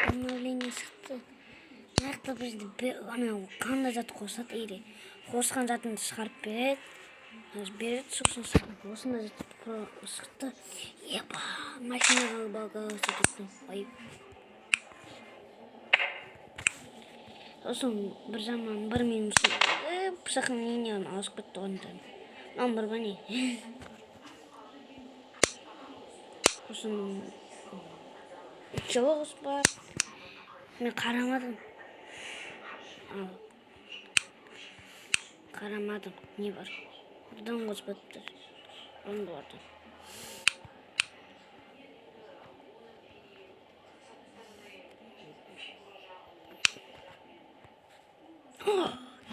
обновление шықты. Мынақты бізді қандай зат қосады или қосқан затыңды шығарып береді, сосын осындай зат шықты. Еба, машинаға бағасы кеттім. Сосын бір заман бір минус пышақтың ненен ауысып кетті одан. Мынау бір бәне. Сосын жоғыз бар. Мен қарамадым. Не бар? Бірден қосып өттір. Оны барды.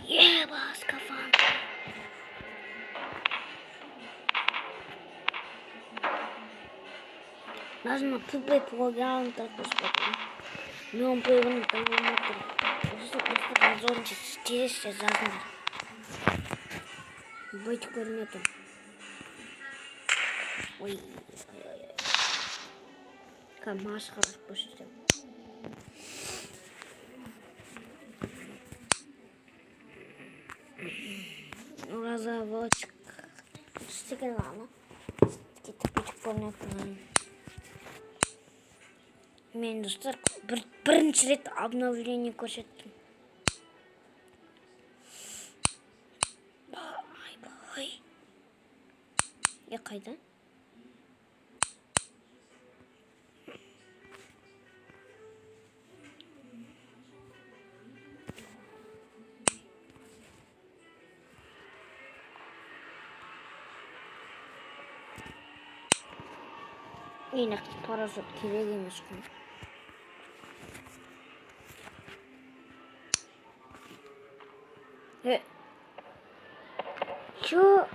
Еба, скафандр. Нужно прибыть в логиан, так господи. Но он появился там внутри. Просто разорвать здесь размер. Быть корнетом. Ой. КамАЗ хорошо пустил. Разовочек. Стеклянно. Где-то быть корнетом. Мен достар бірінші рет обновление көрсеттім. Ай. Қайда? Енақты парашют керек емес қой. Чё?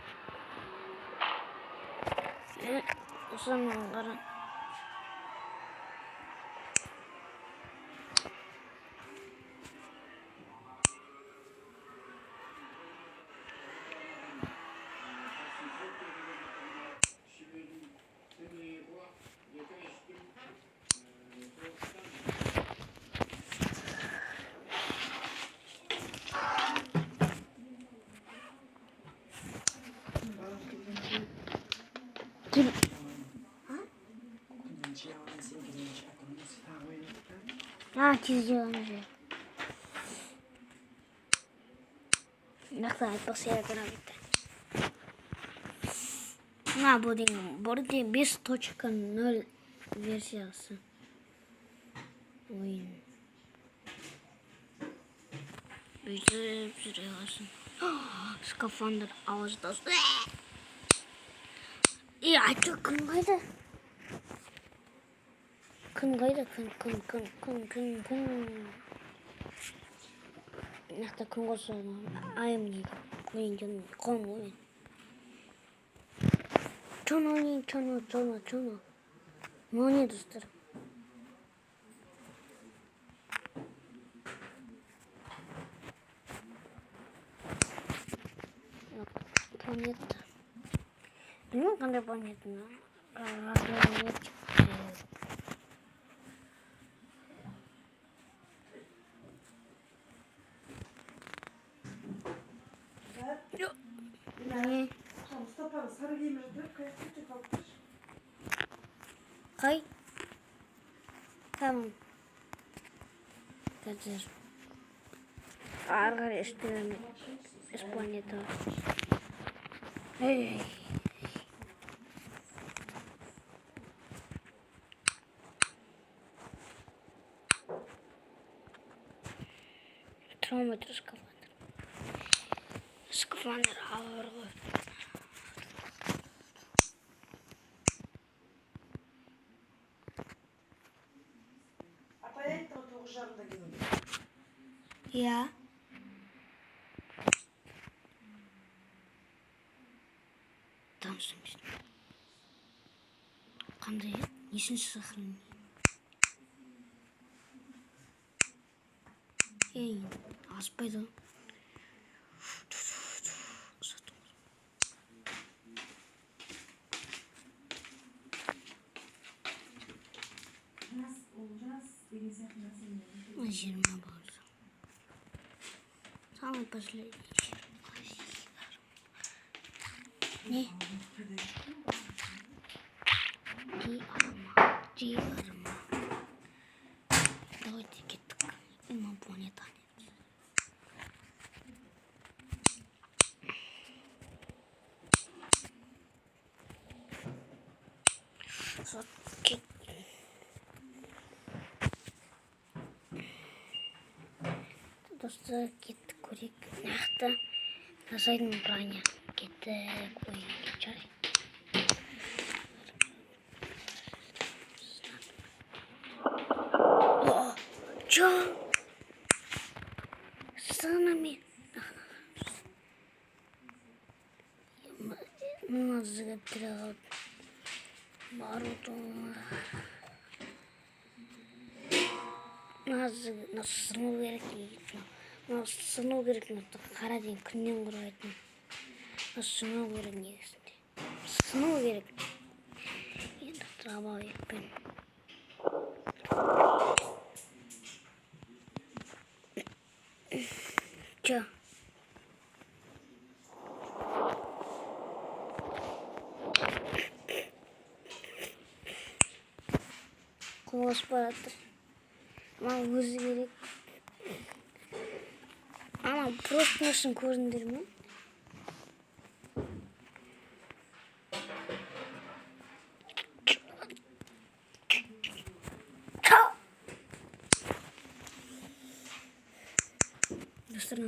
Осыны қара. Çiziyorum. Нақты айтпақсы екен бітті. Бұл 5.0 версиясы. Ойын. Бүйтіп жүре аласың. Скафандр ауыздасы. Айтты күн қайда? Күн қайда? Күн. Нақты күн қоса айым дейді. Қон ойын. Чоно. Мөне достар. Планета. Білмеймін қандай планетаны. Sarı giymiştir, kıyafetçi kalmış. Kay. Tamam. Kaçır. Arka üstüne İspanya'da. Hey. Травматор скафандр. Скафандр ağır. Я. Там суместь. Қандай? Несінші сохранение? Аспайды. 20 болды. Самый последний. Не? Диарма. Давайте кеттік. Инопланетянец. Достар кеттік көрейік. Нақты жасайтын броня. Кеттік ойын жарай. Чё? Санами. Музыка трёт. Баруту. Нас сыну керек дейді. Нас сыну керек дейді. Қара дейін күннен құрайтын. Нас сыну керек негізінде. Сыну керек. Енді трава екпен. Чё? Қолас баратыр. Ана өзі керек. Ана просто нәрсін көрдіңдер ме? Достар,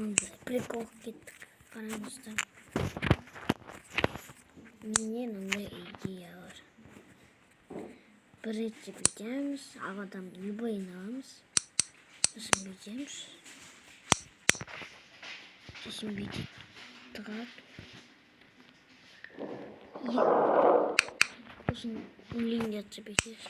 прикол кеттік. Қараңыздар. Менде мынандай идея бар. Bir ретте бүйтеміз, ауадан любойын аламыз. Сосын бүйтеміз. Сосын бүйтіп тұрады. Сосын линиясы бүйтеміз.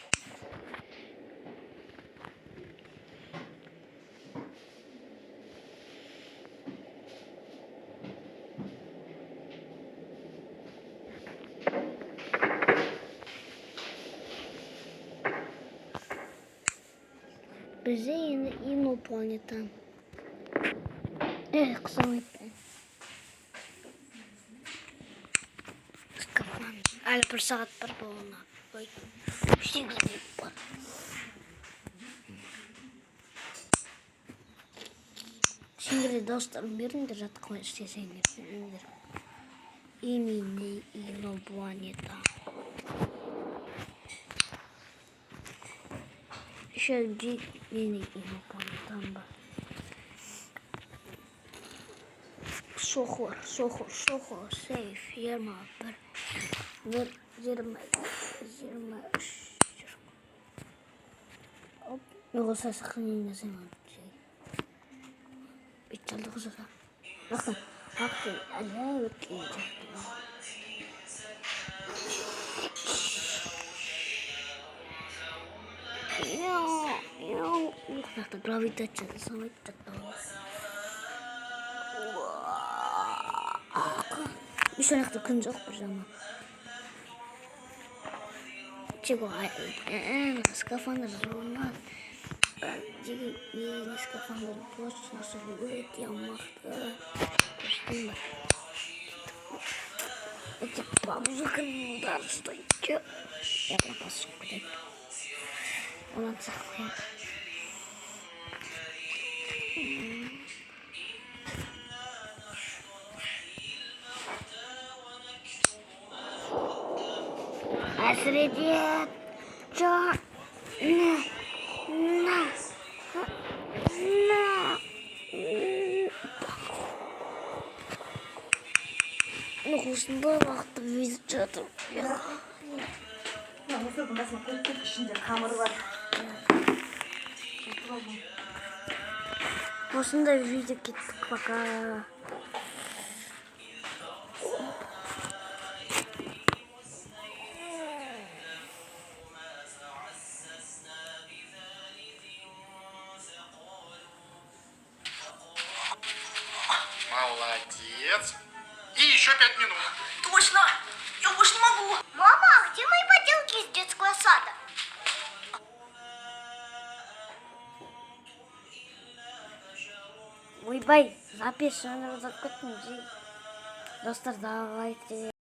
Бізде енді инопланетян. Қысам айтпайын. Скафандр. Әлі бір сағат бар болуына. Ой, 8 минут бар. Сендерде достарым беріңдер, жатқымай істесеңдер. Именно инопланетян. Еще один инопланетян бар. Шохор, сейф, 21. 23. Оп, осы сохранение жасаймын. Битчалды қосаса. Ақты, әлі өткен жақтың. Нақты гравитация жасамайды жаттауы. Еще нақты күн жоқ бір жаман. Чего? Скафандр жолына. Деги скафандр площадь нашу выглядит, я махта. Почти бар. Эти бабушкины удары стоит. Чё? Я пропасу куда-то. Он отсахует. А среди чё? Ну, осындай уақытты видео жатыр. Осылардың басына қойып кетті, ішінде қамыры бар. Осындай видео кеттік, пока. Молодец. И еще 5 минут. Точно! Я больше не могу! Мама, где мои поделки из детского сада? ойбай запись жаңа ұзап кеттім. Достар давайте